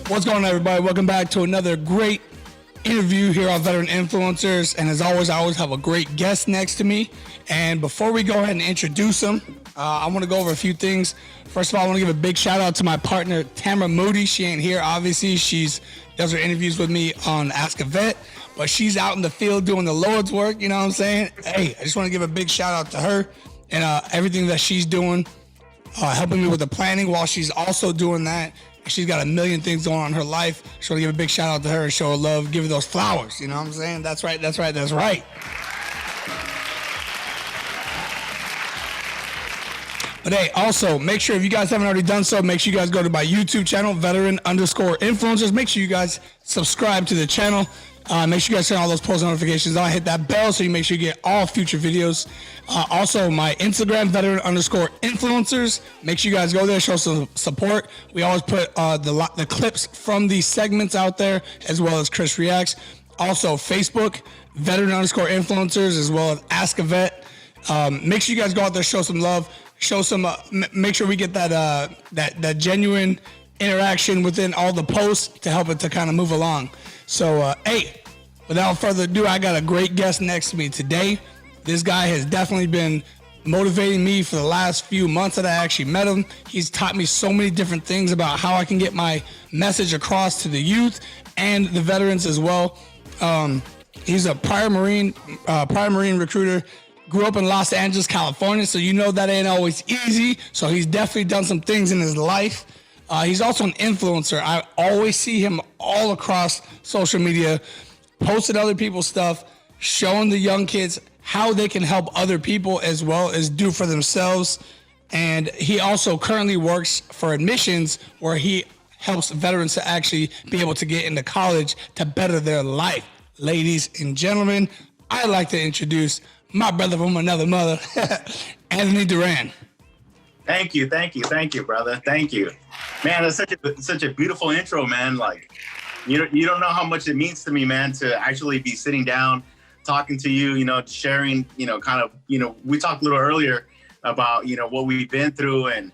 What's going on, everybody? Welcome back to another great interview here on Veteran Influencers. And as always, I always have a great guest next to me. And before we go ahead and introduce him, I want to go over a few things. First of all, I want to give a big shout out to my partner, Tamara Moody. She ain't here, obviously. She's does her interviews with me on Ask a Vet, but she's out in the field doing the Lord's work. You know what I'm saying? Hey, I just want to give a big shout out to her and everything that she's doing, helping me with the planning while she's also doing that. She's got a million things going on in her life. Just want to give a big shout out to her and show her love, give her those flowers. You know what I'm saying? That's right, that's right, that's right. But hey, also, make sure if you guys haven't already done so, make sure you guys go to my YouTube channel, Veteran_Influencers. Make sure you guys subscribe to the channel. Make sure you guys turn all those post notifications on. Hit that bell so you make sure you get all future videos. Also, my Instagram, Veteran_Influencers. Make sure you guys go there, show some support. We always put the clips from these segments out there, as well as Chris Reacts. Also, Facebook, Veteran_Influencers, as well as Ask a Vet. Make sure you guys go out there, show some love, show some. Make sure we get that genuine interaction within all the posts to help it to kind of move along. So, hey, without further ado, I got a great guest next to me today. This guy has definitely been motivating me for the last few months that I actually met him. He's taught me so many different things about how I can get my message across to the youth and the veterans as well. He's a prior Marine recruiter. Grew up in Los Angeles, California, so you know that ain't always easy. So he's definitely done some things in his life. He's also an influencer. I always see him all across social media, posting other people's stuff, showing the young kids how they can help other people as well as do for themselves. And he also currently works for admissions, where he helps veterans to actually be able to get into college to better their life. Ladies and gentlemen, I'd like to introduce my brother from another mother, Anthony Duran. Thank you, brother. Thank you, man. That's such a beautiful intro, man. Like, you don't know how much it means to me, man, to actually be sitting down, talking to you. You know, sharing. You know, kind of. You know, we talked a little earlier about what we've been through, and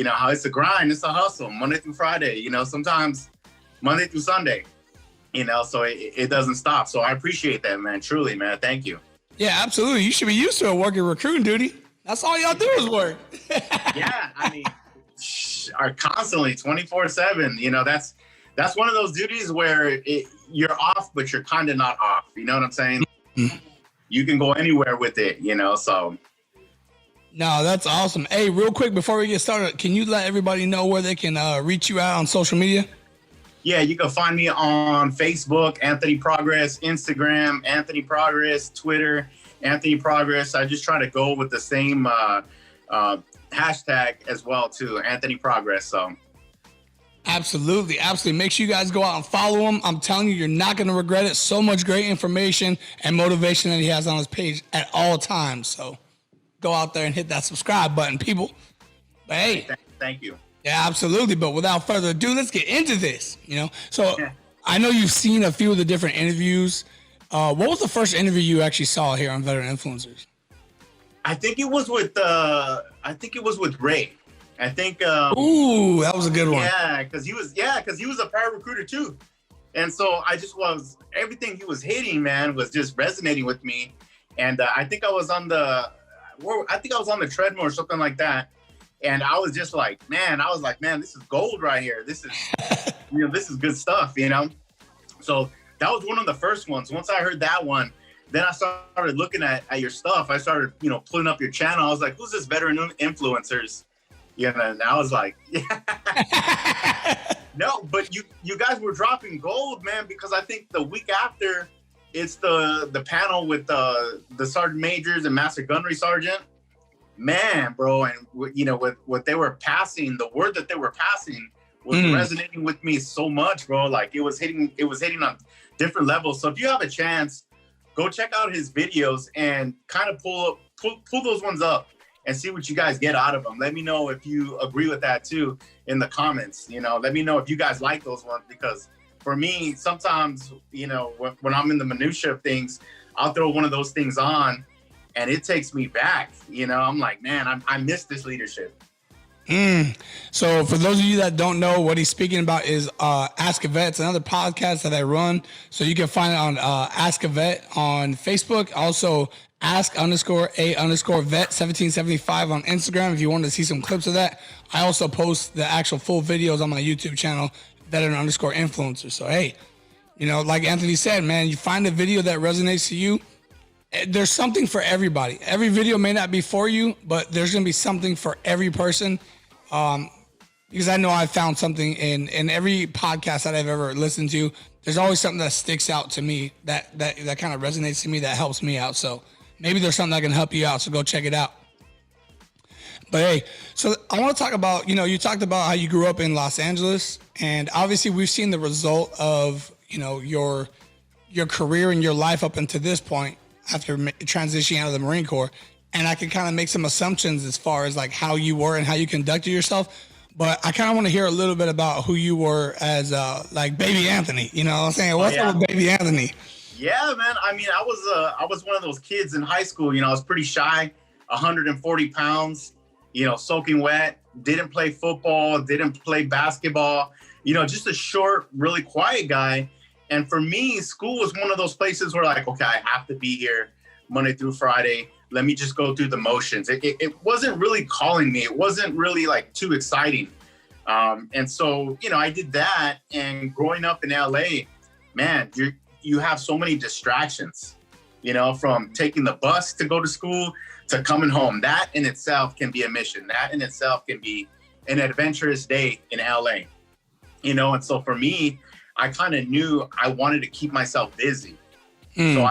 how it's a grind, it's a hustle, Monday through Friday. Sometimes Monday through Sunday. So it doesn't stop. So I appreciate that, man. Truly, man. Thank you. Yeah, absolutely. You should be used to it, working recruiting duty. That's all y'all do is work. Yeah, I mean, are constantly 24/7. That's one of those duties where you're off, but you're kind of not off. You know what I'm saying? Mm-hmm. You can go anywhere with it. So. No, that's awesome. Hey, real quick before we get started, can you let everybody know where they can reach you out on social media? Yeah, you can find me on Facebook, anthonyprogress, Instagram, anthonyprogress, Twitter, anthonyprogress. I just try to go with the same hashtag as well, too, anthonyprogress. So, absolutely. Make sure you guys go out and follow him. I'm telling you, you're not going to regret it. So much great information and motivation that he has on his page at all times. So, go out there and hit that subscribe button, people. But hey, thank you. Yeah, absolutely. But without further ado, let's get into this. So I know you've seen a few of the different interviews. What was the first interview you actually saw here on Veteran Influencers? I think it was with Ray. I think. Ooh, that was a good one. Yeah, because he was a prior recruiter too, and so everything he was hitting, man, was just resonating with me. And I think I was on the treadmill or something like that. And I was just like, man, this is gold right here. This is, this is good stuff, So that was one of the first ones. Once I heard that one, then I started looking at your stuff. I started, pulling up your channel. I was like, who's this Veteran Influencers? And I was like, yeah. No, but you guys were dropping gold, man, because I think the week after, it's the panel with the sergeant majors and master gunnery sergeant. Man, bro, and with what they were passing, the word that they were passing was resonating with me so much, bro. Like it was hitting on different levels. So if you have a chance, go check out his videos and kind of pull those ones up and see what you guys get out of them. Let me know if you agree with that too in the comments. Let me know if you guys like those ones, because for me, sometimes when I'm in the minutia of things, I'll throw one of those things on. And it takes me back, I'm like, man, I miss this leadership. So for those of you that don't know, what he's speaking about is Ask a Vet. It's another podcast that I run. So you can find it on Ask a Vet on Facebook. Also ask_a_vet 1775 on Instagram if you want to see some clips of that. I also post the actual full videos on my YouTube channel, veteran_influencer. So hey, you know, like Anthony said, man, you find a video that resonates to you. There's something for everybody. Every video may not be for you, but there's going to be something for every person. Because I know I found something in every podcast that I've ever listened to. There's always something that sticks out to me that kind of resonates to me, that helps me out. So maybe there's something that can help you out. So go check it out. But hey, so I want to talk about, you know, you talked about how you grew up in Los Angeles, and obviously we've seen the result of, you know, your career and your life up until this point after transitioning out of the Marine Corps. And I can kind of make some assumptions as far as like how you were and how you conducted yourself. But I kind of want to hear a little bit about who you were as like baby Anthony. You know what I'm saying? What's up with baby Anthony? Yeah, man. I mean, I was one of those kids in high school. You know, I was pretty shy, 140 pounds, you know, soaking wet, didn't play football, didn't play basketball, you know, just a short, really quiet guy. And for me, school was one of those places where like, okay, I have to be here Monday through Friday. Let me just go through the motions. It wasn't really calling me. It wasn't really like too exciting. And so, you know, I did that. And growing up in LA, man, you have so many distractions, you know, from taking the bus to go to school to coming home. That in itself can be a mission. That in itself can be an adventurous day in LA, you know. And so for me, I kind of knew I wanted to keep myself busy. So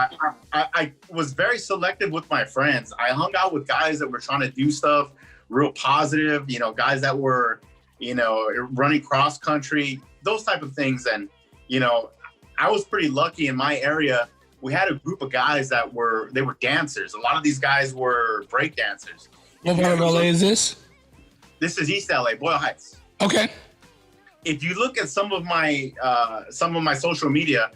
I was very selective with my friends. I hung out with guys that were trying to do stuff real positive, you know, guys that were, you know, running cross country, those type of things. And, you know, I was pretty lucky in my area. We had a group of guys that were dancers. A lot of these guys were break dancers. What part of LA is this? This is East LA, Boyle Heights. Okay. If you look at some of my social media,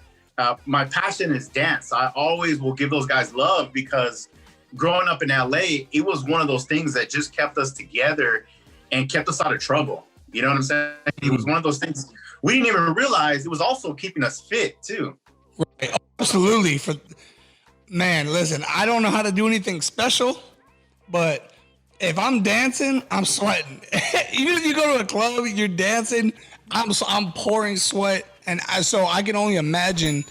my passion is dance. I always will give those guys love because growing up in LA, it was one of those things that just kept us together and kept us out of trouble. You know what I'm saying? It was one of those things we didn't even realize it was also keeping us fit too. Right. Absolutely. Man, listen, I don't know how to do anything special, but if I'm dancing, I'm sweating. Even if you go to a club, you're dancing, I'm pouring sweat. And so I can only imagine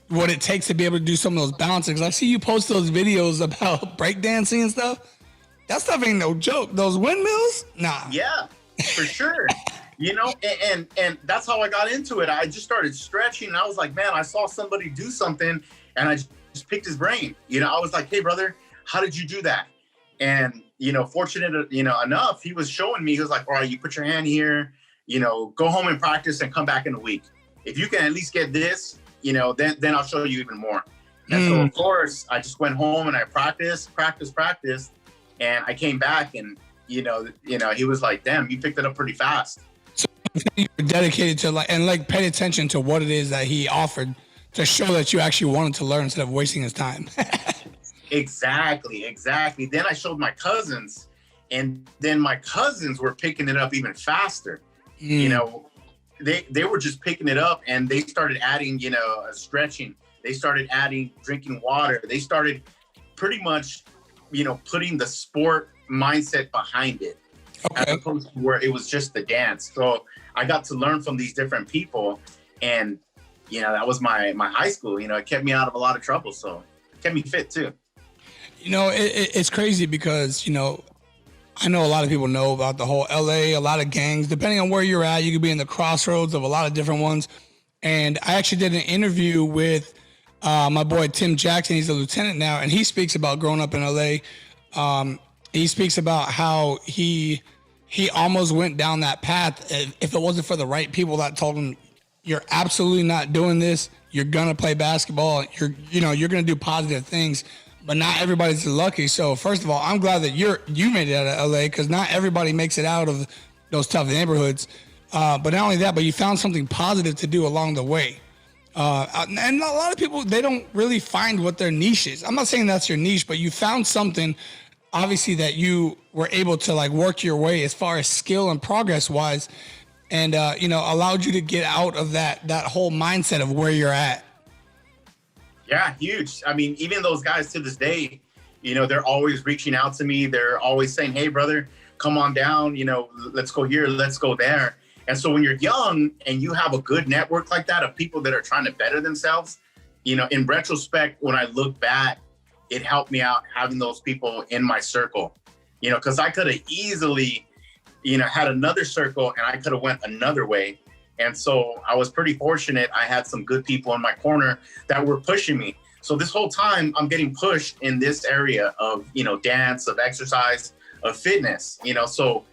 what it takes to be able to do some of those balances. 'Cause I see you post those videos about breakdancing and stuff. That stuff ain't no joke. Those windmills? Nah. Yeah, for sure. You know, and that's how I got into it. I just started stretching and I was like, man, I saw somebody do something and I just picked his brain. You know, I was like, hey, brother, how did you do that? And, you know, fortunate, you know, enough, he was showing me, he was like, all right, you put your hand here, you know, go home and practice and come back in a week. If you can at least get this, you know, then I'll show you even more. And so, of course, I just went home and I practiced. And I came back and, you know, he was like, damn, you picked it up pretty fast. So you were dedicated to paid attention to what it is that he offered to show that you actually wanted to learn instead of wasting his time. Exactly. Then I showed my cousins and then my cousins were picking it up even faster. You know, they were just picking it up and they started adding, you know, stretching. They started adding drinking water. They started pretty much, you know, putting the sport mindset behind it. Okay. As opposed to where it was just the dance. So I got to learn from these different people and, you know, that was my high school. You know, it kept me out of a lot of trouble. So it kept me fit too. You know, it's crazy because, you know, I know a lot of people know about the whole LA, a lot of gangs. Depending on where you're at, you could be in the crossroads of a lot of different ones. And I actually did an interview with my boy Tim Jackson. He's a lieutenant now, and he speaks about growing up in LA. He speaks about how he almost went down that path if it wasn't for the right people that told him, you're absolutely not doing this. You're gonna play basketball. You're gonna do positive things. But not everybody's lucky. So first of all, I'm glad that you made it out of LA because not everybody makes it out of those tough neighborhoods. But not only that, but you found something positive to do along the way. And a lot of people, they don't really find what their niche is. I'm not saying that's your niche, but you found something obviously that you were able to like work your way as far as skill and progress wise, and you know, allowed you to get out of that whole mindset of where you're at. Yeah, huge. I mean, even those guys to this day, you know, they're always reaching out to me. They're always saying, "Hey, brother, come on down. You know, let's go here, let's go there." And so when you're young and you have a good network like that of people that are trying to better themselves, you know, in retrospect, when I look back, it helped me out having those people in my circle, you know, because I could have easily, you know, had another circle and I could have went another way. And so I was pretty fortunate. I had some good people in my corner that were pushing me. So this whole time I'm getting pushed in this area of, you know, dance, of exercise, of fitness, you know, so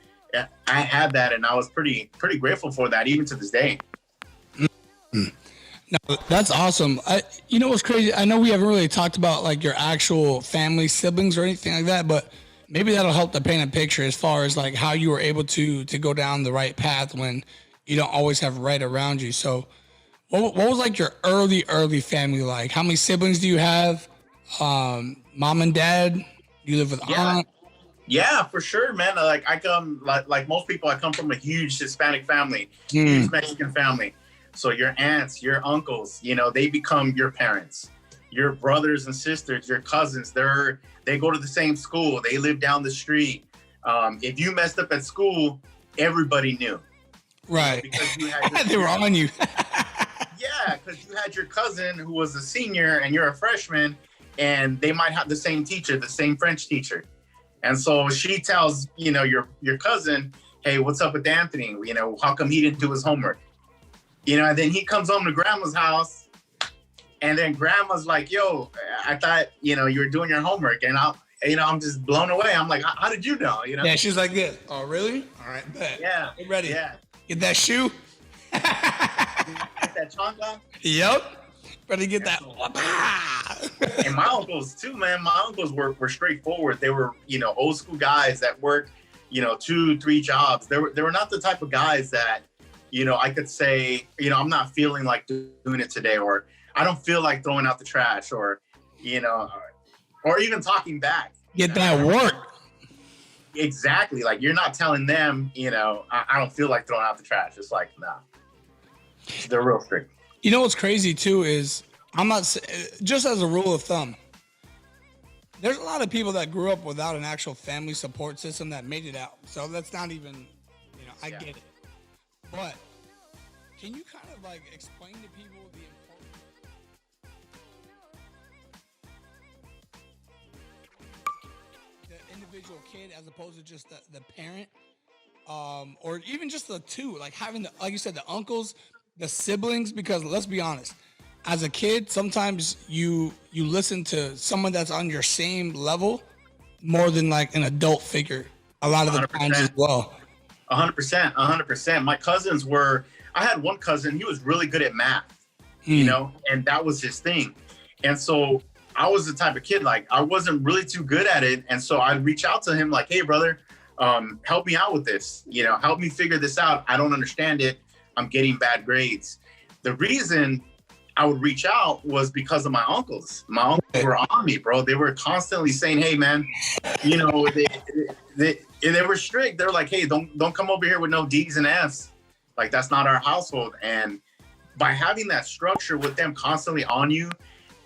I had that and I was pretty grateful for that even to this day. No, that's awesome. You know what's crazy? I know we haven't really talked about like your actual family, siblings or anything like that, but maybe that'll help to paint a picture as far as like how you were able to go down the right path when you don't always have right around you. So what was like your early family like? How many siblings do you have? Mom and dad? You live with aunt? Yeah, for sure, man. Like I come like most people, I come from a huge Hispanic family, huge Mexican family. So your aunts, your uncles, you know, they become your parents, your brothers and sisters, your cousins. They go to the same school. They live down the street. If you messed up at school, everybody knew. Right. You know, because you had they were on you. Yeah, because you had your cousin who was a senior and you're a freshman, and they might have the same teacher, the same French teacher. And so she tells, you know, your cousin, "Hey, what's up with Anthony? You know, how come he didn't do his homework?" You know, and then he comes home to grandma's house, and then grandma's like, "Yo, I thought, you know, you were doing your homework." And I'm just blown away. I'm like, "How did you know?" You know? Yeah, she's like this. "Oh, really? All right, bet. Yeah. Get ready. Yeah. Get that shoe." Get that chancla? Yep. Better get that. And my uncles too, man. My uncles were straightforward. They were, you know, old school guys that worked, you know, 2-3 jobs. They were not the type of guys that, you know, I could say, you know, I'm not feeling like doing it today, or I don't feel like throwing out the trash, or, you know, or even talking back. Get that work. Exactly. Like you're not telling them, you know, I don't feel like throwing out the trash. It's like, nah, they're real strict. You know what's crazy too is just as a rule of thumb, there's a lot of people that grew up without an actual family support system that made it out. So that's not even, you know, I get it. But can you kind of like explain to people the importance of the individual kid as opposed to just the parent, or even just the two, like having the, like you said, the uncles, the siblings? Because let's be honest, as a kid, sometimes you listen to someone that's on your same level more than like an adult figure a lot of the 100%. Times as well. 100%. My cousins were, I had one cousin, he was really good at math, you know, and that was his thing. And so I was the type of kid, like I wasn't really too good at it. And so I'd reach out to him like, "Hey brother, help me out with this, you know, help me figure this out. I don't understand it. I'm getting bad grades." The reason I would reach out was because of my uncles. My uncles were on me, bro. They were constantly saying, "Hey man, you know," they were strict. They're like, "Hey, don't come over here with no D's and F's. Like that's not our household." And by having that structure with them constantly on you,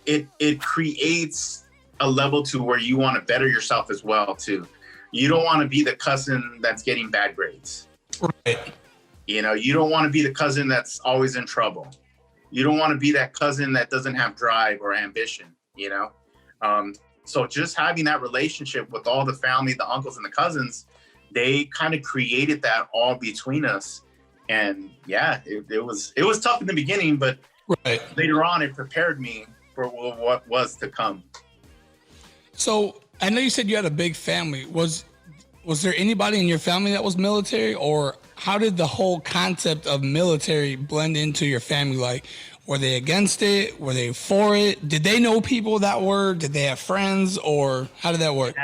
it creates a level to where you want to better yourself as well too. You don't want to be the cousin that's getting bad grades. Right. You know, you don't want to be the cousin that's always in trouble. You don't want to be that cousin that doesn't have drive or ambition, you know? So just having that relationship with all the family, the uncles and the cousins, they kind of created that all between us. And yeah, it was tough in the beginning, but right. Later on, it prepared me for what was to come. So I know you said you had a big family. Was there anybody in your family that was military, or how did the whole concept of military blend into your family? Like, were they against it? Were they for it? Did they know people that were? Did they have friends, or how did that work?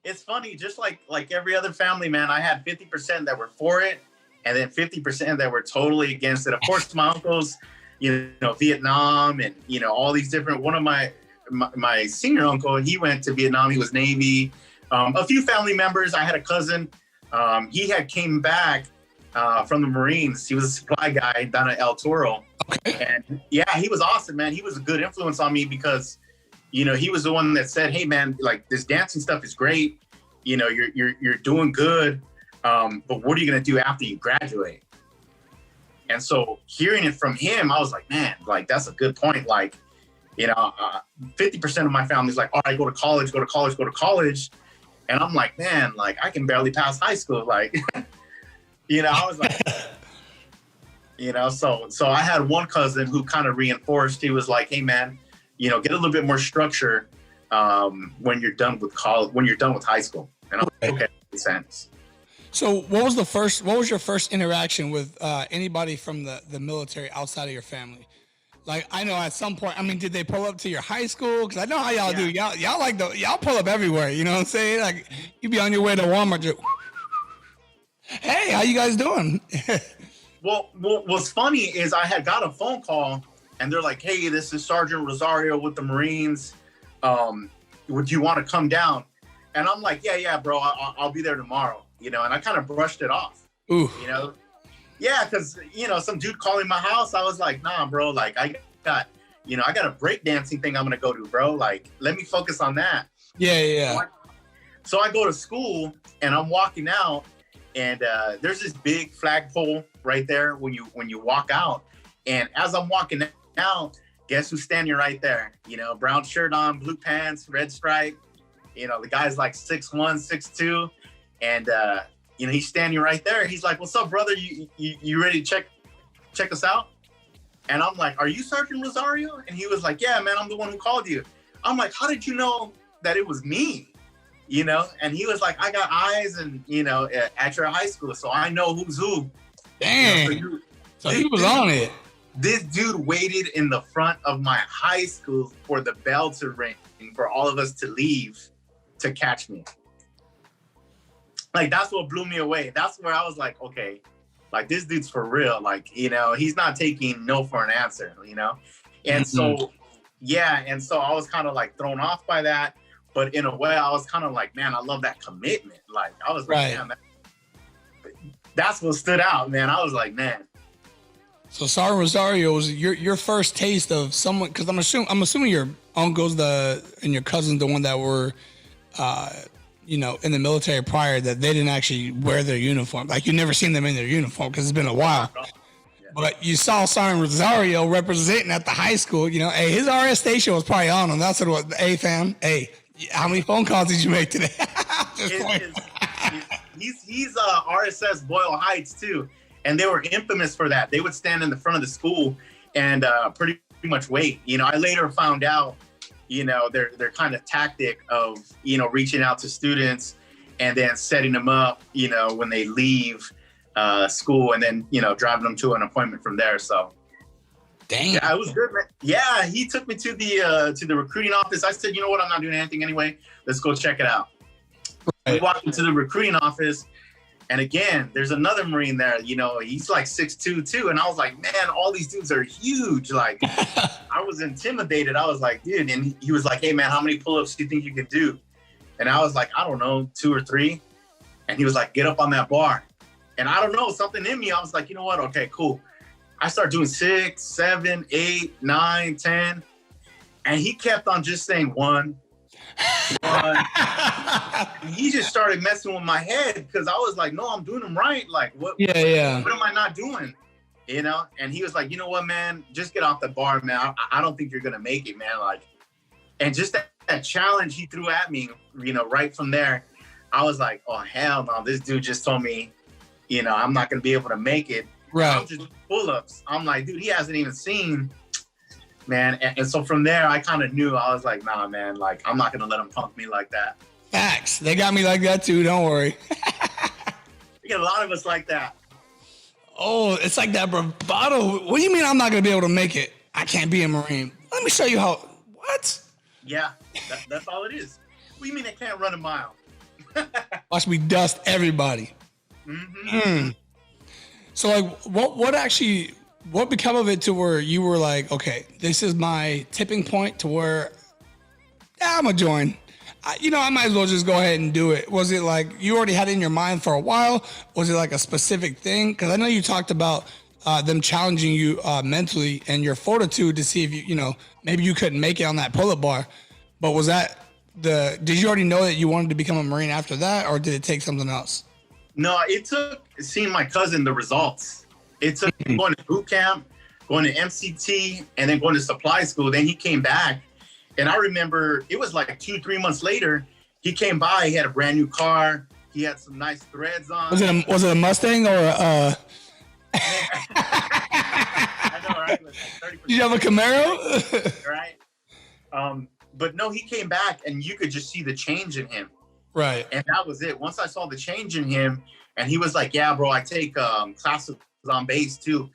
It's funny, just like every other family, man, I had 50% that were for it, and then 50% that were totally against it. Of course, my uncles, you know, Vietnam and, you know, all these different, one of my senior uncle, he went to Vietnam, he was Navy. A few family members. I had a cousin. He had came back from the Marines. He was a supply guy down at El Toro. Okay. And yeah, he was awesome, man. He was a good influence on me because, you know, he was the one that said, "Hey, man, like this dancing stuff is great. You know, you're doing good. But what are you gonna do after you graduate?" And so hearing it from him, I was like, man, like that's a good point. Like, you know, 50% of my family's like, all right, go to college, go to college, go to college. And I'm like, man, like I can barely pass high school. Like, you know, I was like, you know, so I had one cousin who kind of reinforced. He was like, hey, man, you know, get a little bit more structure when you're done with college, when you're done with high school. And I'm like, okay, makes sense. So what was your first interaction with anybody from the military outside of your family? Like, I know at some point, I mean, did they pull up to your high school? Because I know how y'all do. Y'all pull up everywhere. You know what I'm saying? Like, you be on your way to Walmart. Just, hey, how you guys doing? Well, what's funny is I had got a phone call, and they're like, hey, this is Sergeant Rosario with the Marines. Would you want to come down? And I'm like, yeah, bro, I'll be there tomorrow. You know, and I kind of brushed it off. Ooh. You know? Yeah, because, you know, some dude calling my house, I was like, nah, bro, like, I got a breakdancing thing I'm going to go to, bro. Like, let me focus on that. Yeah. So I go to school, and I'm walking out, and there's this big flagpole right there when you walk out. And as I'm walking out, guess who's standing right there? You know, brown shirt on, blue pants, red stripe. You know, the guy's like 6'1", 6'2". And, you know, he's standing right there. He's like, what's up, brother? You ready to check us out? And I'm like, are you Sergeant Rosario? And he was like, yeah, man, I'm the one who called you. I'm like, how did you know that it was me? You know? And he was like, I got eyes and, you know, at your high school, so I know who's who. Dang. You know, so he was on it. This dude waited in the front of my high school for the bell to ring for all of us to leave to catch me. Like, that's what blew me away. That's where I was like, okay, like, this dude's for real. Like, you know, he's not taking no for an answer, you know? And so, yeah. And so I was kind of like thrown off by that. But in a way, I was kind of like, man, I love that commitment. Like, I was like, man, that's what stood out, man. I was like, man. So Sergeant Rosario was your first taste of someone, because I'm assuming your uncles and your cousins, the one that were, you know, in the military prior, that they didn't actually wear their uniform. Like, you never seen them in their uniform because it's been a while. Yeah. But you saw Sergeant Rosario representing at the high school. You know, hey, his RS station was probably on him. That's what it was. Hey, fam, hey, how many phone calls did you make today? He's RSS Boyle Heights too, and they were infamous for that. They would stand in the front of the school and pretty much wait. You know, I later found out, you know, their kind of tactic of, you know, reaching out to students and then setting them up, you know, when they leave school, and then, you know, driving them to an appointment from there. So, dang, yeah, it was good, man. Yeah, he took me to the recruiting office. I said, you know what, I'm not doing anything anyway. Let's go check it out. Right. We walked into the recruiting office, and again, there's another Marine there. You know, he's like 6'2" too, and I was like, man, all these dudes are huge. Like, I was intimidated. I was like, dude, and he was like, hey, man, how many pull-ups do you think you can do? And I was like, I don't know, 2 or 3. And he was like, get up on that bar. And I don't know, something in me, I was like, you know what? Okay, cool. I started doing 6, 7, 8, 9, 10. And he kept on just saying 1. He just started messing with my head because I was like, no, I'm doing them right. Like, what am I not doing? You know? And he was like, you know what, man? Just get off the bar, man. I don't think you're going to make it, man. Like, and just that challenge he threw at me, you know, right from there, I was like, oh, hell no. This dude just told me, you know, I'm not going to be able to make it. Right. I'm just pull-ups. I'm like, dude, he hasn't even seen, man. And so from there, I kind of knew. I was like, nah, man, like, I'm not going to let him punk me like that. Facts. They got me like that too. Don't worry. We get a lot of us like that. Oh, it's like that bravado. What do you mean I'm not going to be able to make it? I can't be a Marine. Let me show you how. What? Yeah, that's all it is. What do you mean I can't run a mile? Watch me dust everybody. So, like, what became of it to where you were like, okay, this is my tipping point to where I'm gonna join. I might as well just go ahead and do it. Was it like you already had it in your mind for a while? Was it like a specific thing? Because I know you talked about them challenging you mentally and your fortitude to see if maybe you couldn't make it on that pull-up bar. But was that did you already know that you wanted to become a Marine after that, or did it take something else? No, it took seeing my cousin the results. It took going to boot camp, going to MCT, and then going to supply school. Then he came back, and I remember it was like 2-3 months later. He came by. He had a brand new car. He had some nice threads on. Was it a Mustang or a? I know, right? Like Did you have a Camaro? Right. But no, he came back, and you could just see the change in him. Right. And that was it. Once I saw the change in him, and he was like, "Yeah, bro, I take classes on base too.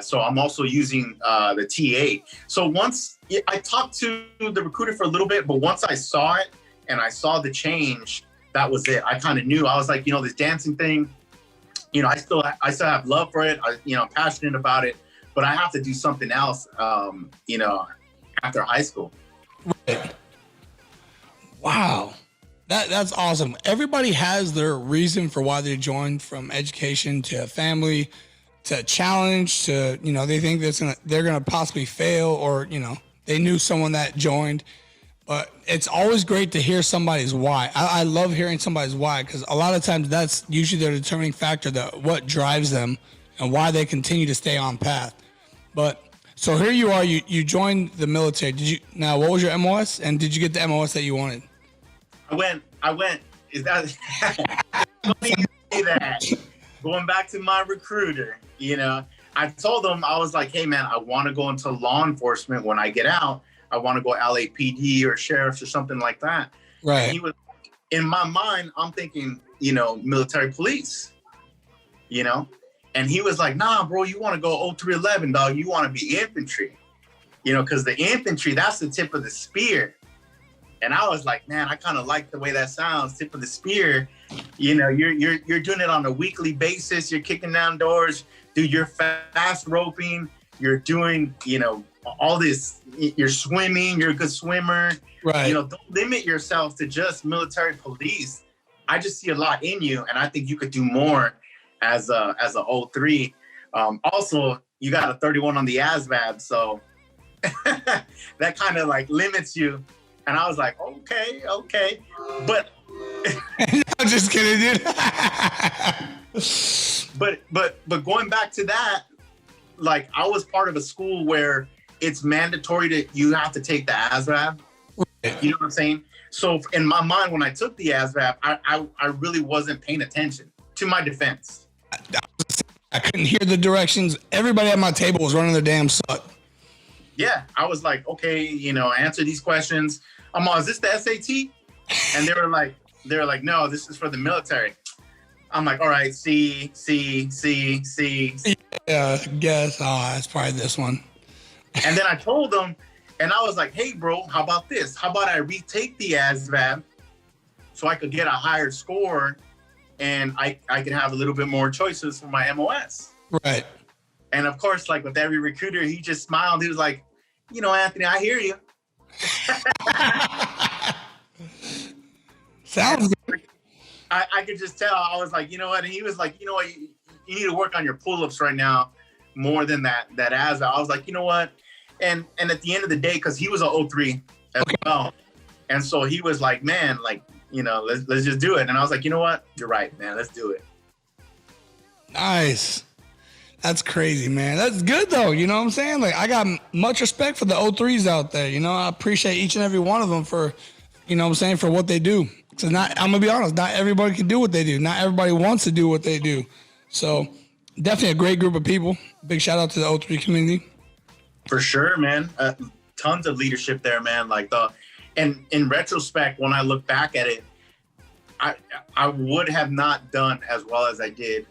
So I'm also using the TA." So once I talked to the recruiter for a little bit, but once I saw it and I saw the change, that was it. I kind of knew. I was like, this dancing thing, I still have love for it. I'm passionate about it, but I have to do something else, after high school. Right. Wow. That's awesome. Everybody has their reason for why they joined, from education to family to challenge to, they think they're gonna possibly fail, or, they knew someone that joined. But it's always great to hear somebody's why. I love hearing somebody's why, because a lot of times that's usually their determining factor, what drives them and why they continue to stay on path. But so here you are, you joined the military. Now what was your MOS, and did you get the MOS that you wanted? I went, is that, funny you say that. Going back to my recruiter, I told him, I was like, "Hey man, I want to go into law enforcement when I get out. I want to go LAPD or sheriffs or something like that." Right. And he was, in my mind, I'm thinking, military police, and he was like, "Nah, bro, you want to go 0311, dog. You want to be infantry, because the infantry, that's the tip of the spear." And I was like, "Man, I kind of like the way that sounds, tip of the spear. You're doing it on a weekly basis. You're kicking down doors, dude. You're fast roping. You're doing, all this. You're swimming. You're a good swimmer. Right. Don't limit yourself to just military police. I just see a lot in you, and I think you could do more as a 03. Also, you got a 31 on the ASVAB, so that kind of like limits you." And I was like, okay. But I'm just kidding, dude. but going back to that, like, I was part of a school where it's mandatory you have to take the ASVAB. Right. You know what I'm saying? So in my mind, when I took the ASVAB, I really wasn't paying attention, to my defense. I couldn't hear the directions. Everybody at my table was running their damn suck. Yeah, I was like, okay, answer these questions. Is this the SAT? And they were like, "No, this is for the military." I'm like, "All right, C. Yeah, I guess. Oh, it's probably this one. And then I told them, and I was like, "Hey, bro, how about this? How about I retake the ASVAB so I could get a higher score, and I can have a little bit more choices for my MOS." Right. And of course, like with every recruiter, he just smiled. He was like, "Anthony, I hear you." Sounds good. I could just tell. I was like, what? And he was like, "You need to work on your pull-ups right now more than that ASVAB." I was like, "You know what?" And at the end of the day, because he was a 03 as well, and so he was like, "Man, like, let's just do it." And I was like, "You know what? You're right, man. Let's do it." Nice. That's crazy, man. That's good though. You know what I'm saying? Like, I got much respect for the 03s out there. I appreciate each and every one of them for, for what they do. So I'm gonna be honest, not everybody can do what they do. Not everybody wants to do what they do. So definitely a great group of people. Big shout out to the 03 community. For sure, man. Tons of leadership there, man. And in retrospect, when I look back at it, I would have not done as well as I did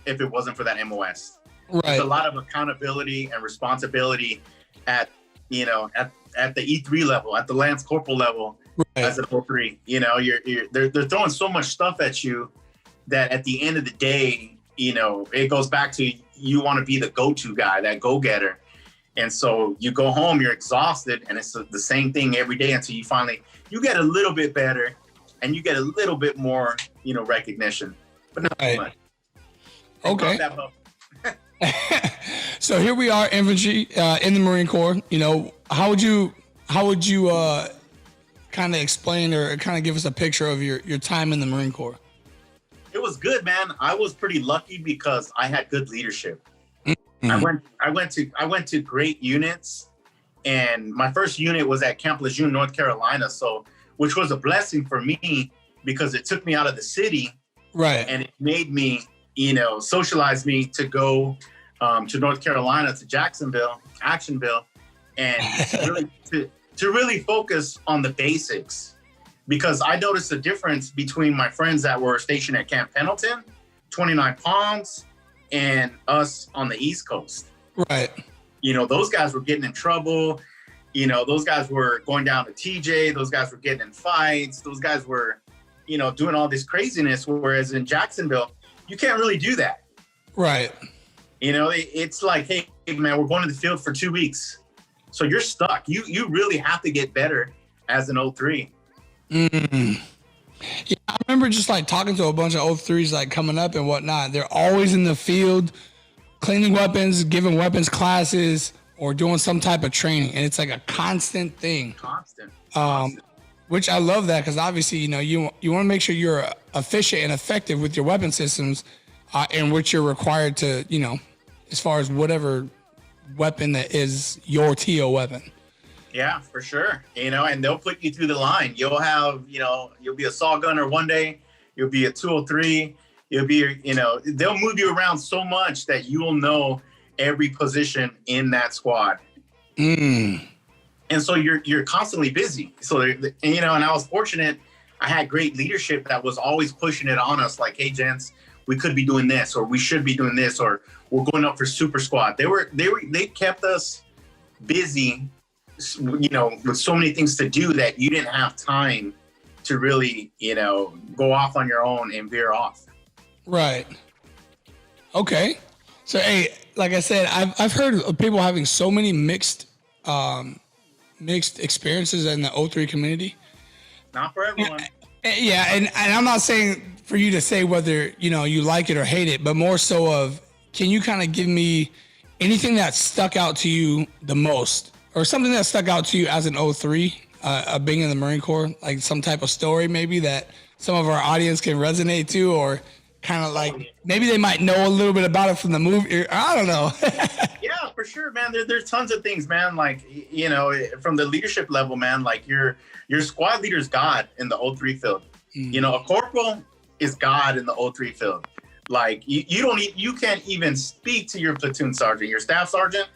if it wasn't for that MOS. Right. There's a lot of accountability and responsibility at the E3 level, at the Lance Corporal level, right. As an 03. They're throwing so much stuff at you that at the end of the day, it goes back to you want to be the go-to guy, that go-getter. And so you go home, you're exhausted, and it's the same thing every day until you get a little bit better and you get a little bit more, recognition, but not too much. Okay. So here we are, infantry, in the Marine Corps. How would you kind of explain or kind of give us a picture of your time in the Marine Corps? It was good, man. I was pretty lucky because I had good leadership. I went to great units, and my first unit was at Camp Lejeune, North Carolina. So, which was a blessing for me because it took me out of the city, right? And it made me, socialize me to go to North Carolina, to Jacksonville, Actionville, and to really focus on the basics. Because I noticed the difference between my friends that were stationed at Camp Pendleton, 29 Palms, and us on the East Coast. Right. Those guys were getting in trouble. Those guys were going down to TJ. Those guys were getting in fights. Those guys were, doing all this craziness. Whereas in Jacksonville, you can't really do that. Right. It's like, hey, man, we're going to the field for 2 weeks. So you're stuck. You really have to get better as an 03. Mm. Yeah, I remember just like talking to a bunch of 03s like coming up and whatnot. They're always in the field, cleaning weapons, giving weapons classes, or doing some type of training, and it's like a constant thing. Constant. Which I love that because obviously you want to make sure you're efficient and effective with your weapon systems, and which you're required to as far as whatever weapon that is your TO weapon. Yeah, for sure. And they'll put you through the line. You'll have, you'll be a saw gunner one day. You'll be a 203. You'll be, they'll move you around so much that you will know every position in that squad. Mm. And so you're constantly busy. So, and I was fortunate. I had great leadership that was always pushing it on us. Like, hey, gents, we could be doing this, or we should be doing this, or we're going up for super squad. They kept us busy, with so many things to do that you didn't have time to really, go off on your own and veer off. Right. Okay. So, hey, like I said, I've heard of people having so many mixed experiences in the 03 community. Not for everyone. Yeah, and I'm not saying for you to say whether, you like it or hate it, but more so of, can you kind of give me anything that stuck out to you the most? Or something that stuck out to you as an 03, being in the Marine Corps, like some type of story maybe that some of our audience can resonate to, or kind of like maybe they might know a little bit about it from the movie. I don't know. Yeah, for sure, man. There's tons of things, man. Like, from the leadership level, man, like your squad leader's God in the 03 field. Mm-hmm. A corporal is God in the 03 field. Like you can't even speak to your platoon sergeant, your staff sergeant.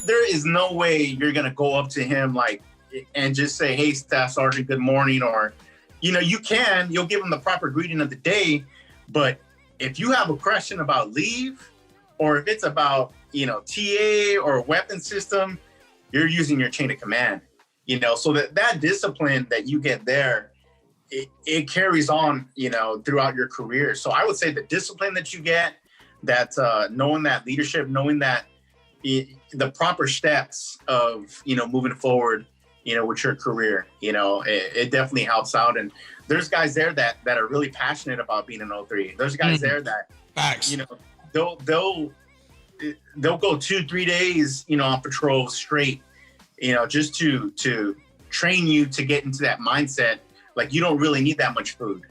There is no way you're going to go up to him and just say, hey, Staff Sergeant, good morning. Or, you'll give him the proper greeting of the day. But if you have a question about leave, or if it's about, TA or weapon system, you're using your chain of command, so that discipline that you get there, it carries on, throughout your career. So I would say the discipline that you get, that knowing that leadership, knowing that, the proper steps of moving forward with your career, it definitely helps out. And there's guys there that are really passionate about being an 03. There's guys there that Facts. They'll go 2-3 days on patrol straight, just to train you to get into that mindset. Like, you don't really need that much food,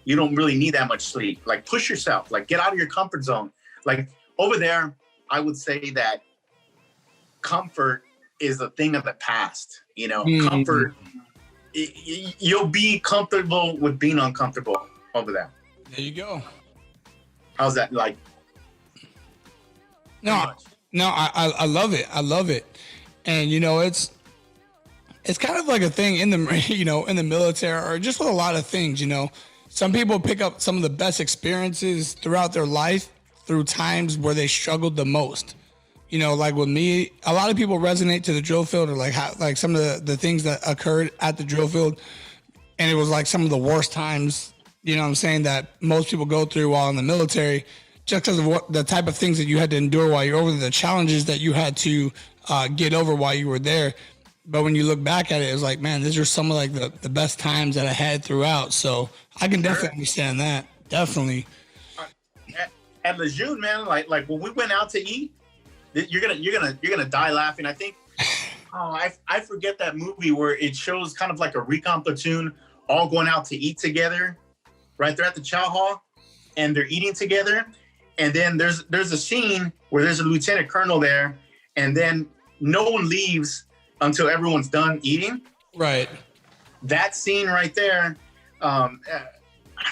you don't really need that much sleep. Like, push yourself, like, get out of your comfort zone. Like, over there, I would say that comfort is a thing of the past. Comfort, you'll be comfortable with being uncomfortable over there. There you go. How's that? Like, no, I love it. I love it. And it's kind of like a thing in the in the military, or just with a lot of things. Some people pick up some of the best experiences throughout their life through times where they struggled the most. Like with me, a lot of people resonate to the drill field, or like some of the things that occurred at the drill field. And it was like some of the worst times, that most people go through while in the military. just because of what the type of things that you had to endure while you're over there, the challenges that you had to get over while you were there. But when you look back at it, it's like, man, these are some of like the best times that I had throughout. So I can definitely understand that. Definitely. At Lejeune, man, like when we went out to eat, you're gonna die laughing. I think, I forget that movie where it shows kind of like a recon platoon all going out to eat together, right? They're at the chow hall and they're eating together. And then there's a scene where there's a lieutenant colonel there, and then no one leaves until everyone's done eating. Right. That scene right there, I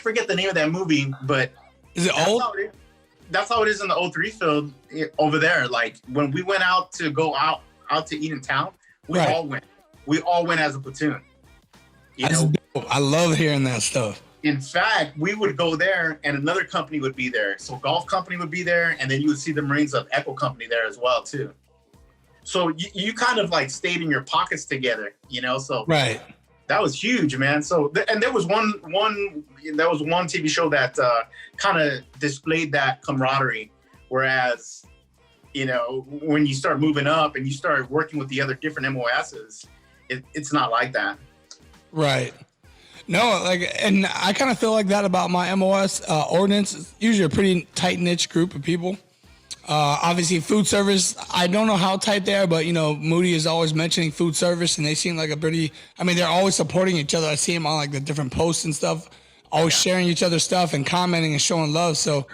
forget the name of that movie, but is it old? That's how it is in the 03 field over there. Like when we went out to go out to eat in town, we all went. We all went as a platoon. You know, dope. I love hearing that stuff. In fact, we would go there and another company would be there. So Golf Company would be there, and then you would see the Marines of Echo Company there as well too. So you kind of like stayed in your pockets together, you know? So right. That was huge, man. So, and there was one TV show that kind of displayed that camaraderie. Whereas, you know, when you start moving up and you start working with the other different MOSs, it's not like that. Right. No, like, and I kind of feel like that about my MOS ordinance. It's usually a pretty tight niche group of people. Obviously food service, I don't know how tight they are, but you know, Moody is always mentioning food service and they seem like they're always supporting each other. I see them on like the different posts and stuff, always sharing each other's stuff and commenting and showing love. So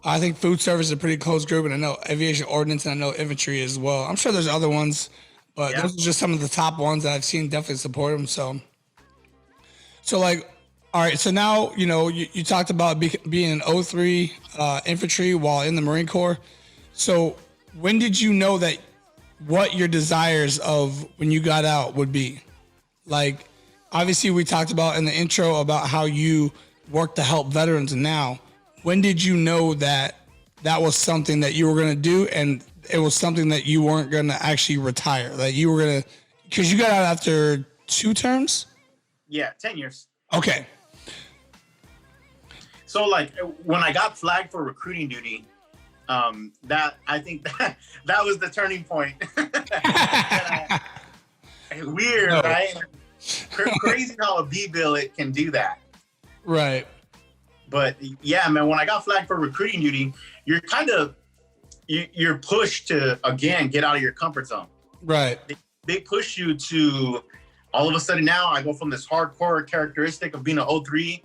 I think food service is a pretty close group, and I know aviation ordnance and I know infantry as well. I'm sure there's other ones, but those are just some of the top ones that I've seen definitely support them. So like, all right, so now, you know, you talked about being an 03 infantry while in the Marine Corps. So when did you know that what your desires of when you got out would be? Like, obviously we talked about in the intro about how you work to help veterans now. When did you know that that was something that you were going to do and it was something that you weren't going to actually retire? Like you were going to, because you got out after 2 terms? Yeah, 10 years. Okay. So like when I got flagged for recruiting duty, that I think that was the turning point. Weird, right? Crazy how a B billet can do that. Right. But yeah, man, when I got flagged for recruiting duty, you're kind of you're pushed to again get out of your comfort zone. Right. They push you to all of a sudden now I go from this hardcore characteristic of being an 03,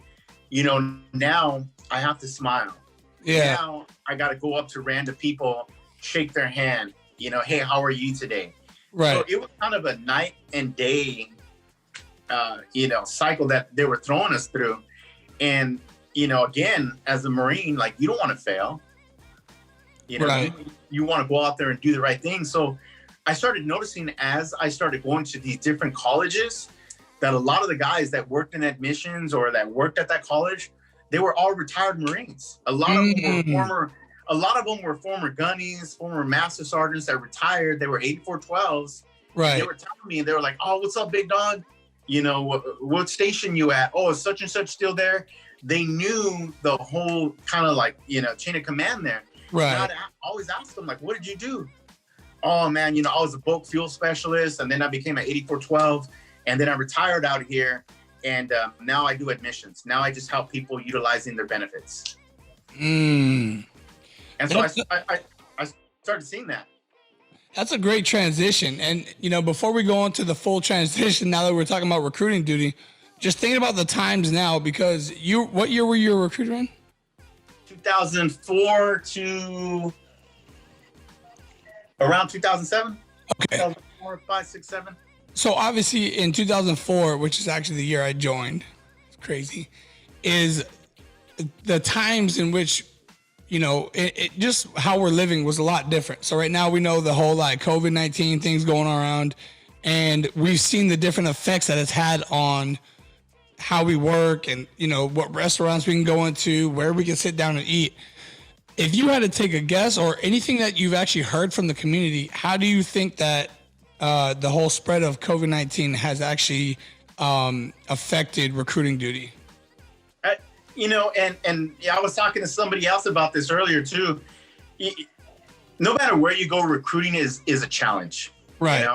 you know, now I have to smile. Yeah. Now I got to go up to random people, shake their hand, you know, hey, how are you today? Right. So it was kind of a night and day, you know, cycle that they were throwing us through. And, you know, again, as a Marine, like you don't want to fail. You know, you want to go out there and do the right thing. So I started noticing as I started going to these different colleges that a lot of the guys that worked in admissions or that worked at that college, they were all retired Marines. A lot of them were former gunnies, former master sergeants that retired. They were 8412s. Right. They were telling me, they were like, "Oh, what's up, big dog? You know, what station you at? Oh, is such and such still there?" They knew the whole kind of like, you know, chain of command there. Right. And I'd always ask them like, "What did you do?" "Oh man, you know, I was a bulk fuel specialist, and then I became an 8412, and then I retired out here." And now I do admissions. Now I just help people utilizing their benefits. And so I started seeing that. That's a great transition. And, you know, before we go on to the full transition, now that we're talking about recruiting duty, just thinking about the times now, because what year were you a recruiter in? 2004 to around 2007. Okay. 2004, 5, 6, 7. So obviously in 2004, which is actually the year I joined, it's crazy, is the times in which, you know, it just how we're living was a lot different. So right now we know the whole like COVID-19 things going around, and we've seen the different effects that it's had on how we work and, you know, what restaurants we can go into, where we can sit down and eat. If you had to take a guess or anything that you've actually heard from the community, how do you think that the whole spread of COVID-19 has actually affected recruiting duty? and yeah, I was talking to somebody else about this earlier too. No matter where you go, recruiting is a challenge. Right.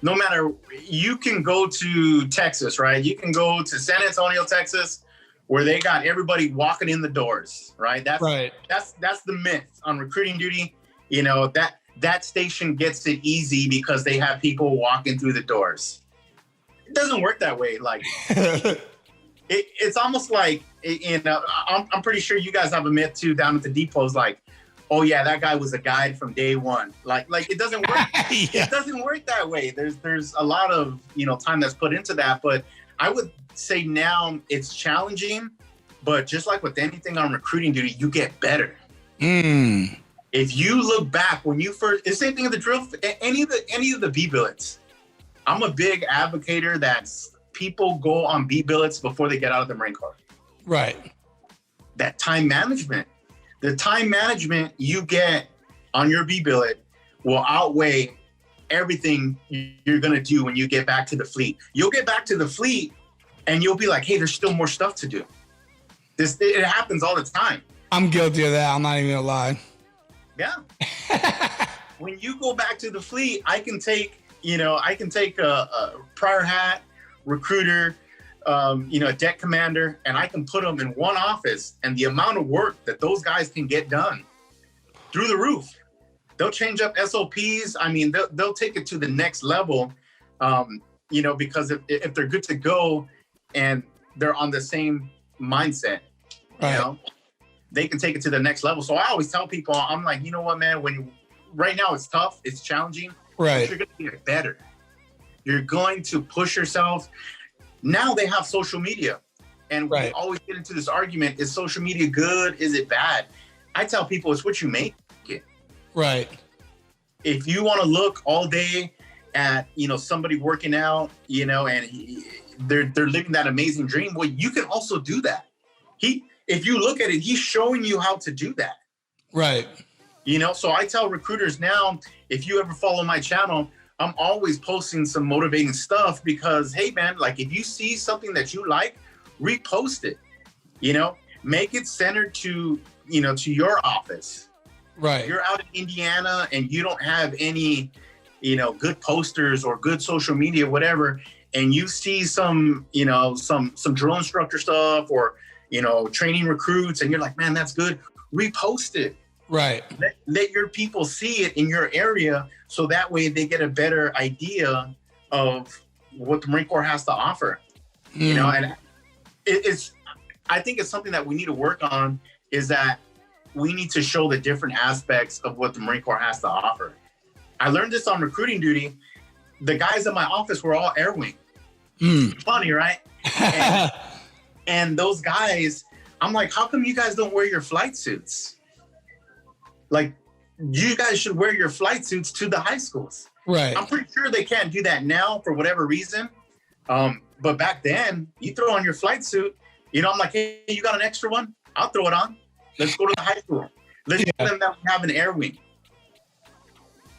No matter, you can go to Texas, right? You can go to San Antonio, Texas, where they got everybody walking in the doors, right? That's the myth on recruiting duty. That station gets it easy because they have people walking through the doors. It doesn't work that way. Like it's almost like, I'm pretty sure you guys have a myth too down at the depots, like, oh yeah, that guy was a guide from day one. Like it doesn't work. Yeah. It doesn't work that way. There's a lot of, time that's put into that. But I would say now it's challenging, but just like with anything on recruiting duty, you get better. If you look back when you first, it's the same thing at the drill, any of the B billets. I'm a big advocator that people go on B billets before they get out of the Marine Corps. Right. That time management. The time management you get on your B billet will outweigh everything you're going to do when you get back to the fleet. You'll get back to the fleet and you'll be like, hey, there's still more stuff to do. It happens all the time. I'm guilty of that. I'm not even gonna lie. Yeah. When you go back to the fleet, I can take a prior hat, recruiter, a deck commander, and I can put them in one office, and the amount of work that those guys can get done through the roof. They'll change up SOPs. I mean, they'll take it to the next level, because if they're good to go and they're on the same mindset, right. They can take it to the next level. So I always tell people, I'm like, you know what, man, right now it's tough, it's challenging, right? But you're going to get better. You're going to push yourself. Now they have social media, and we always get into this argument: is social media good? Is it bad? I tell people it's what you make it. Right. If you want to look all day at somebody working out, and they're living that amazing dream, well, you can also do that. If you look at it, he's showing you how to do that. Right. So I tell recruiters now, if you ever follow my channel, I'm always posting some motivating stuff because, hey man, like if you see something that you like, repost it, make it centered to your office. Right. You're out in Indiana and you don't have any, good posters or good social media, whatever. And you see some drill instructor stuff or, training recruits, and you're like, man, that's good. Repost it. Right. Let your people see it in your area, so that way they get a better idea of what the Marine Corps has to offer. And I think it's something that we need to work on, is that we need to show the different aspects of what the Marine Corps has to offer. I learned this on recruiting duty. The guys in my office were all Air Wing. Funny, right? And those guys, I'm like, how come you guys don't wear your flight suits? Like, you guys should wear your flight suits to the high schools. Right. I'm pretty sure they can't do that now for whatever reason. But back then, you throw on your flight suit, I'm like, hey, you got an extra one? I'll throw it on. Let's go to the high school. Let's show them that we have an Air Wing.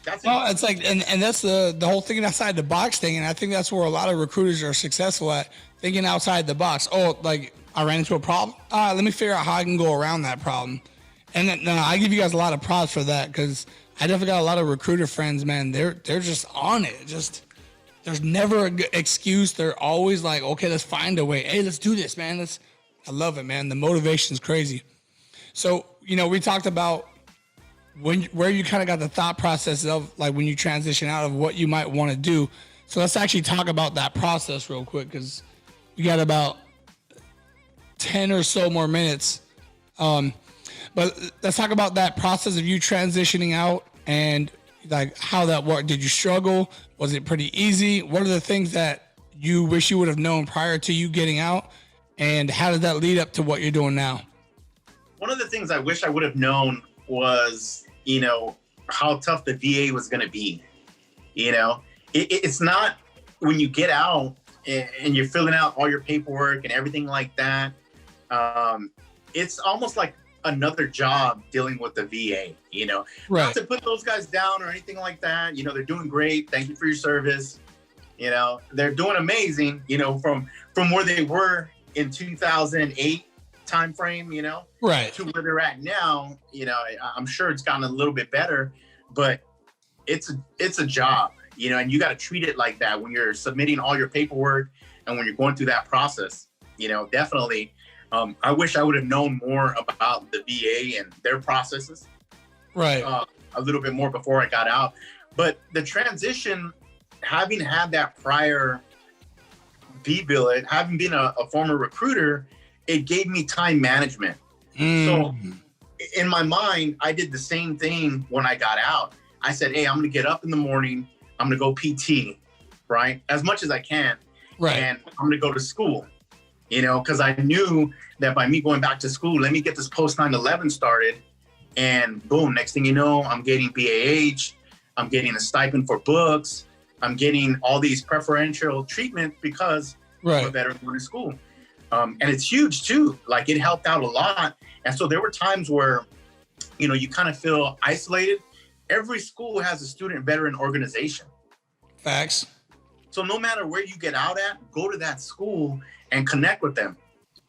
That's it. Well, it's like, and that's the whole thinking outside the box thing. And I think that's where a lot of recruiters are successful at, thinking outside the box. Oh, like I ran into a problem. Let me figure out how I can go around that problem. And then, I give you guys a lot of props for that, because I definitely got a lot of recruiter friends, man. They're just on it. There's never an excuse. They're always like, okay, let's find a way. Hey, let's do this, man. I love it, man. The motivation's crazy. So, we talked about where you kind of got the thought process of like when you transition out of what you might want to do. So let's actually talk about that process real quick, because we got about 10 or so more minutes. But let's talk about that process of you transitioning out and like how that worked. Did you struggle? Was it pretty easy? What are the things that you wish you would have known prior to you getting out? And how did that lead up to what you're doing now? One of the things I wish I would have known was, how tough the VA was going to be. It's not when you get out and you're filling out all your paperwork and everything like that. It's almost like another job dealing with the VA, right. Not to put those guys down or anything like that. They're doing great. Thank you for your service. They're doing amazing, from where they were in 2008 time frame, you know, Right. to where they're at now. You know, I'm sure it's gotten a little bit better, but it's a job, you know, and you got to treat it like that when you're submitting all your paperwork and when you're going through that process. You know, definitely. I wish I would have known more about the VA and their processes. Right. A little bit more before I got out. But the transition, having had that prior billet, having been a former recruiter, it gave me time management. So in my mind, I did the same thing when I got out. I said, hey, I'm going to get up in the morning. I'm going to go PT, right? As much as I can. Right. And I'm going to go to school, you know, because I knew that by me going back to school, let me get this post 9/11 started. And boom, next thing you know, I'm getting BAH. I'm getting a stipend for books. I'm getting all these preferential treatment because I'm a veteran going to school. And it's huge too. Like, it helped out a lot. And so there were times where, you know, you kind of feel isolated. Every school has a student veteran organization. Facts. So no matter where you get out at, go to that school and connect with them.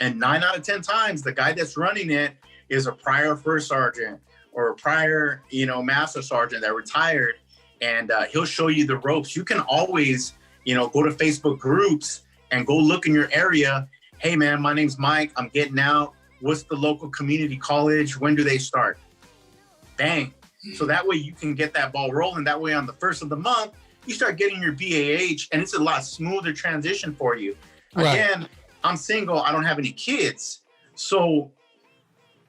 And 9 out of 10 times, the guy that's running it is a prior first sergeant or a prior, you know, master sergeant that retired, and he'll show you the ropes. You can always, you know, go to Facebook groups and go look in your area. Hey man, my name's Mike. I'm getting out. What's the local community college? When do they start? Bang. So that way you can get that ball rolling. That way on the first of the month, you start getting your BAH, and it's a lot smoother transition for you. Right. Again, I'm single. I don't have any kids. So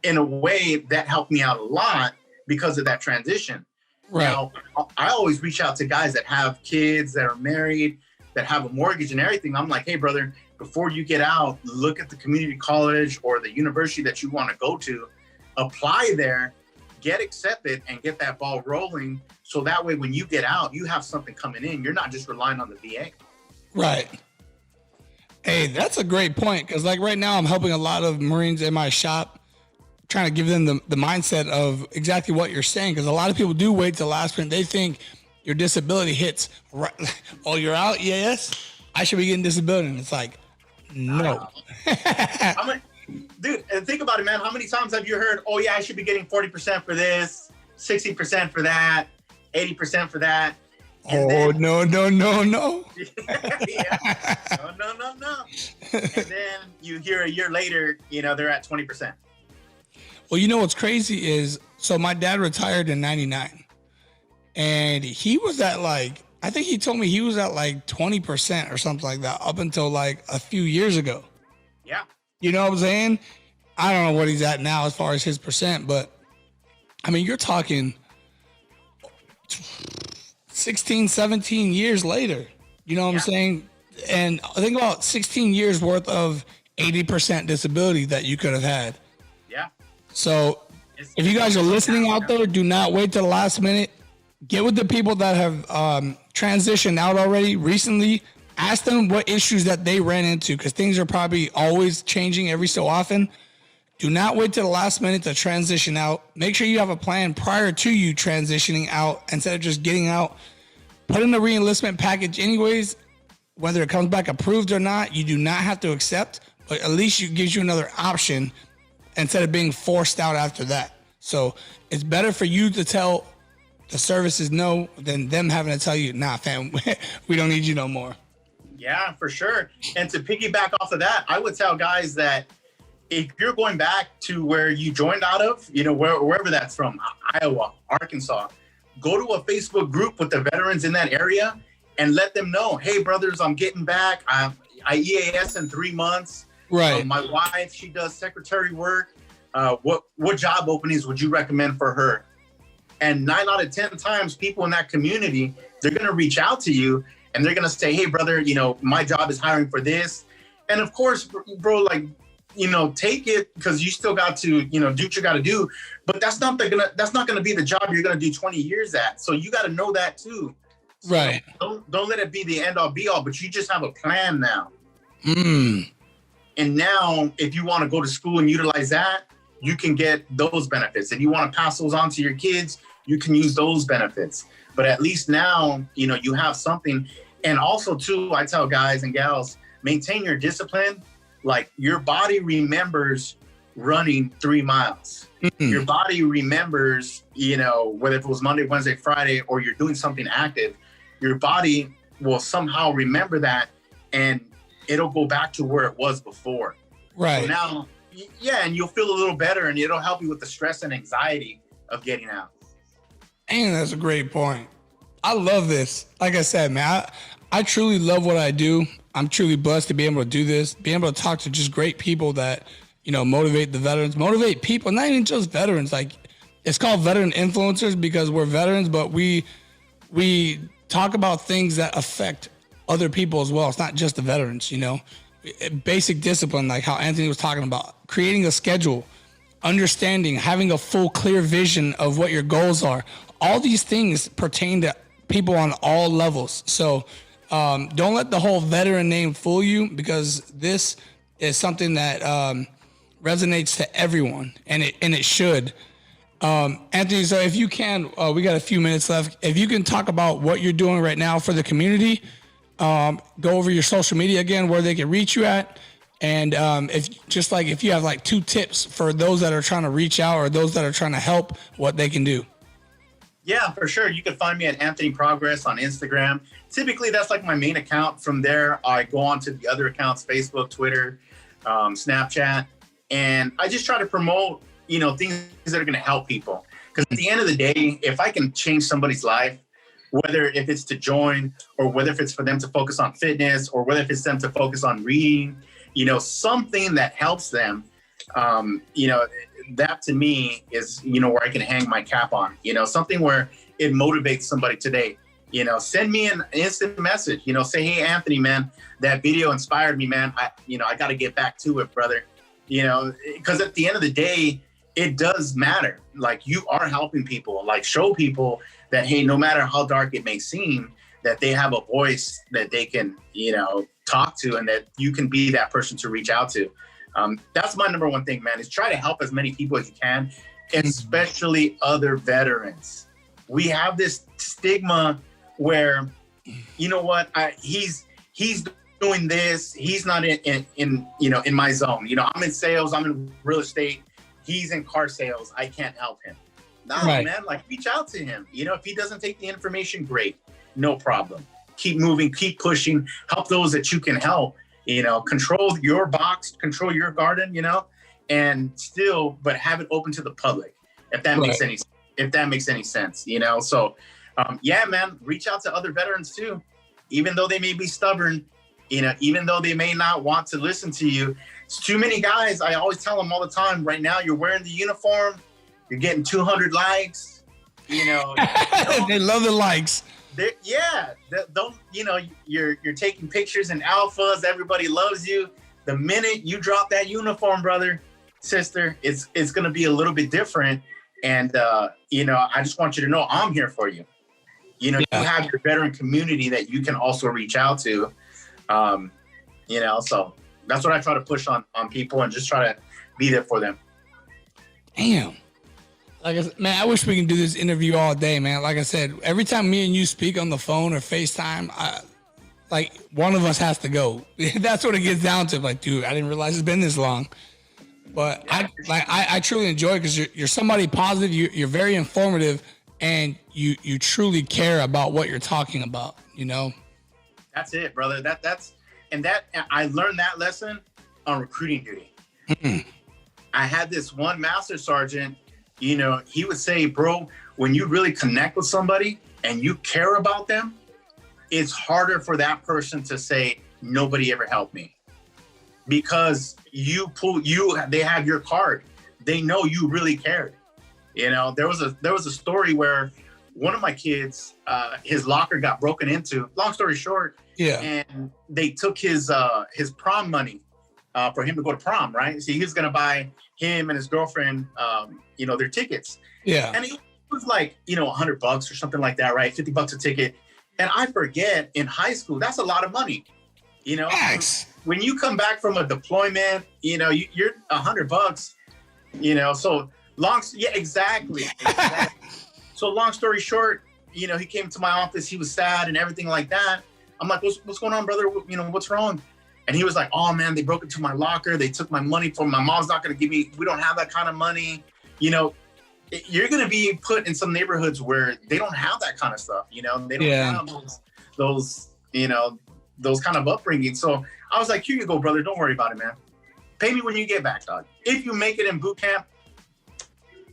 in a way, that helped me out a lot because of that transition. Right. Now, I always reach out to guys that have kids, that are married, that have a mortgage and everything. I'm like, hey, brother, before you get out, look at the community college or the university that you want to go to, apply there, get accepted, and get that ball rolling. So that way, when you get out, you have something coming in. You're not just relying on the VA. Right. Hey, that's a great point. Because like right now, I'm helping a lot of Marines in my shop, trying to give them the mindset of exactly what you're saying. Because a lot of people do wait till the last minute. They think your disability hits right. Oh, you're out? Yes. I should be getting disability. And it's like, no. I'm like, dude, and think about it, man. How many times have you heard, oh yeah, I should be getting 40% for this, 60% for that, 80% for that? And oh, then, no. Yeah. No. And then you hear a year later, you know, they're at 20%. Well, you know what's crazy is, so my dad retired in 99, and he was at like, I think he told me he was at like 20% or something like that up until like a few years ago. Yeah. You know what I'm saying? I don't know what he's at now as far as his percent, but I mean, you're talking 16, 17 years later. You know what I'm saying? And think about 16 years worth of 80% disability that you could have had. Yeah. So if you guys are listening out there, do not wait till the last minute. Get with the people that have transitioned out already recently. Ask them what issues that they ran into, because things are probably always changing every so often. Do not wait till the last minute to transition out. Make sure you have a plan prior to you transitioning out instead of just getting out. Put in the re-enlistment package anyways. Whether it comes back approved or not, you do not have to accept, but at least it gives you another option instead of being forced out after that. So it's better for you to tell the services no than them having to tell you, nah, fam, we don't need you no more. Yeah, for sure. And to piggyback off of that, I would tell guys that if you're going back to where you joined out of, you know, wherever that's from, Iowa, Arkansas, go to a Facebook group with the veterans in that area and let them know, hey, brothers, I'm getting back. I EAS in 3 months. Right. My wife, she does secretary work. What job openings would you recommend for her? And 9 out of 10 times, people in that community, they're going to reach out to you and they're going to say, hey, brother, you know, my job is hiring for this. And of course, bro, like, you know, take it because you still got to, you know, do what you got to do. But that's not gonna be the job you're gonna do 20 years at. So you got to know that too. So right. Don't let it be the end all be all. But you just have a plan now. And now, if you want to go to school and utilize that, you can get those benefits. If you want to pass those on to your kids, you can use those benefits. But at least now, you know, you have something. And also too, I tell guys and gals, maintain your discipline. Like, your body remembers running 3 miles. Your body remembers, whether it was Monday, Wednesday, Friday, or you're doing something active, your body will somehow remember that, and it'll go back to where it was before. Right. So now, and you'll feel a little better, and it'll help you with the stress and anxiety of getting out. And that's a great point. I love this. Like I said, man, I truly love what I do. I'm truly blessed to be able to do this, be able to talk to just great people that, motivate the veterans, motivate people, not even just veterans. Like, it's called veteran influencers because we're veterans, but we talk about things that affect other people as well. It's not just the veterans, basic discipline, like how Anthony was talking about, creating a schedule, understanding, having a full, clear vision of what your goals are. All these things pertain to people on all levels. So don't let the whole veteran name fool you, because this is something that resonates to everyone, and it should. Anthony, so if you can, we got a few minutes left. If you can talk about what you're doing right now for the community, go over your social media again, where they can reach you at. And if you have like 2 tips for those that are trying to reach out or those that are trying to help, what they can do. Yeah, for sure. You can find me at anthonyprogress on Instagram. Typically, that's like my main account. From there, I go on to the other accounts, Facebook, Twitter, Snapchat. And I just try to promote, things that are going to help people. Because at the end of the day, if I can change somebody's life, whether if it's to join or whether if it's for them to focus on fitness or whether if it's them to focus on reading, something that helps them, that to me is, where I can hang my cap on, something where it motivates somebody today. Send me an instant message, say, hey, Anthony, man, that video inspired me, man. I got to get back to it, brother. Because at the end of the day, it does matter. Like, you are helping people, like show people that, hey, no matter how dark it may seem, that they have a voice that they can, talk to, and that you can be that person to reach out to. That's my number one thing, man, is try to help as many people as you can, especially other veterans. We have this stigma where, he's doing this, he's not in my zone. I'm in sales, I'm in real estate, he's in car sales, I can't help him. No, right. Man, reach out to him. If he doesn't take the information, great, no problem. Keep moving, keep pushing, help those that you can help. Control your box, control your garden, and still, but have it open to the public, if that makes any sense, So, man, reach out to other veterans too, even though they may be stubborn, even though they may not want to listen to you. It's too many guys. I always tell them all the time, right now, you're wearing the uniform, you're getting 200 likes, They love the likes. You're taking pictures and alphas. Everybody loves you. The minute you drop that uniform, brother, sister, it's going to be a little bit different. And, I just want you to know I'm here for you. You have your veteran community that you can also reach out to. So that's what I try to push on people, and just try to be there for them. Damn. Like I said, man, I wish we can do this interview all day, man. Like I said, every time me and you speak on the phone or FaceTime, one of us has to go. That's what it gets down to. Like, dude, I didn't realize it's been this long. But I truly enjoy it, because you're somebody positive. You're very informative, and you truly care about what you're talking about. That's it, brother. I learned that lesson on recruiting duty. Mm-hmm. I had this one master sergeant. He would say, bro, when you really connect with somebody and you care about them, it's harder for that person to say, nobody ever helped me. Because they have your card. They know you really cared. There was a story where one of my kids, his locker got broken into, long story short. Yeah. And they took his prom money for him to go to prom, right? So he was going to buy him and his girlfriend, their tickets. Yeah. And it was like, $100 or something like that, right? $50 a ticket. And I forget, in high school, that's a lot of money. Yes. When you come back from a deployment, you're $100, so exactly. So long story short, he came to my office, he was sad and everything like that. I'm like, what's going on, brother? What's wrong? And he was like, oh man, they broke into my locker. They took my money from my mom's not going to give me, we don't have that kind of money. You know, you're going to be put in some neighborhoods where they don't have that kind of stuff. You know, they don't have those, you know, those kind of upbringing. So I was like, here you go, brother. Don't worry about it, man. Pay me when you get back, dog. If you make it in boot camp,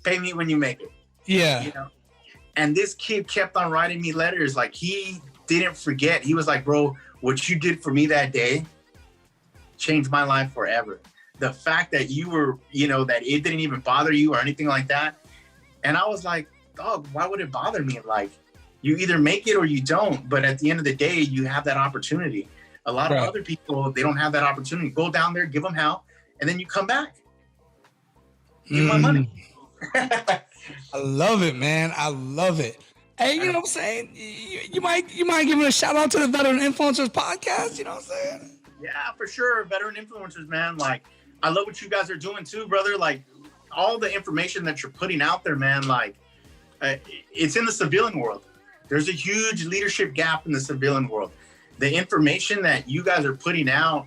pay me when you make it. Yeah. You know? And this kid kept on writing me letters. Like, he didn't forget. He was like, bro, what you did for me that day changed my life forever. The fact that you were, you know, that it didn't even bother you or anything like that. And I was like, dog, why would it bother me? Like, you either make it or you don't. But at the end of the day, you have that opportunity. A lot of other people, they don't have that opportunity. Go down there, give them hell, and then you come back. Give my money. I love it, man. I love it. Hey, you know what I'm saying? You might give it a shout out to the Veteran Influencers podcast. You know what I'm saying? Yeah, for sure. Veteran Influencers, man. Like, I love what you guys are doing too, brother. Like, all the information that you're putting out there, man, like, it's in the civilian world. There's a huge leadership gap in the civilian world. The information that you guys are putting out,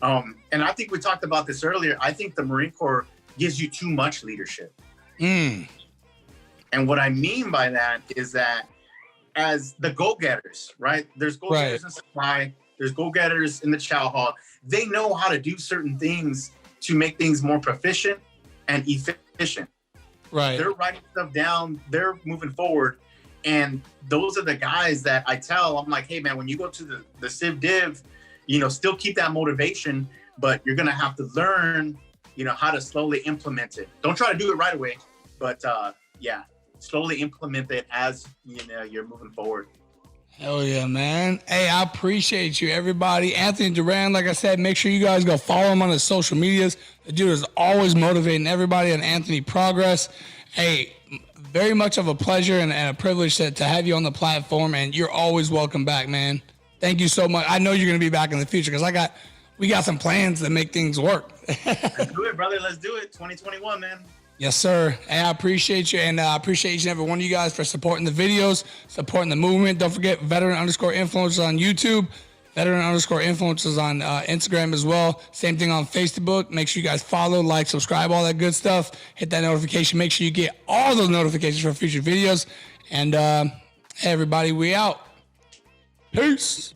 and I think we talked about this earlier, I think the Marine Corps gives you too much leadership. And what I mean by that is that as the go-getters, right? There's go-getters in supply, there's go-getters in the chow hall. They know how to do certain things to make things more proficient and efficient. Right. They're writing stuff down, they're moving forward. And those are the guys that I tell, I'm like, hey man, when you go to the Civ Div, you know, still keep that motivation, but you're going to have to learn, you know, how to slowly implement it. Don't try to do it right away, but yeah, slowly implement it as, you know, you're moving forward. Hell yeah, man. Hey, I appreciate you, everybody. Anthony Duran, like I said, make sure you guys go follow him on his social medias. The dude is always motivating everybody on Anthonyprogress. Hey, very much of a pleasure and a privilege to have you on the platform, and you're always welcome back, man. Thank you so much. I know you're going to be back in the future because we got some plans to make things work. Let's do it, brother. Let's do it. 2021, man. Yes, sir. Hey, I appreciate you, and I appreciate each and every one of you guys for supporting the videos, supporting the movement. Don't forget veteran_influencers on YouTube, veteran_influencers on Instagram as well. Same thing on Facebook. Make sure you guys follow, like, subscribe, all that good stuff. Hit that notification. Make sure you get all those notifications for future videos. And hey, everybody, we out. Peace.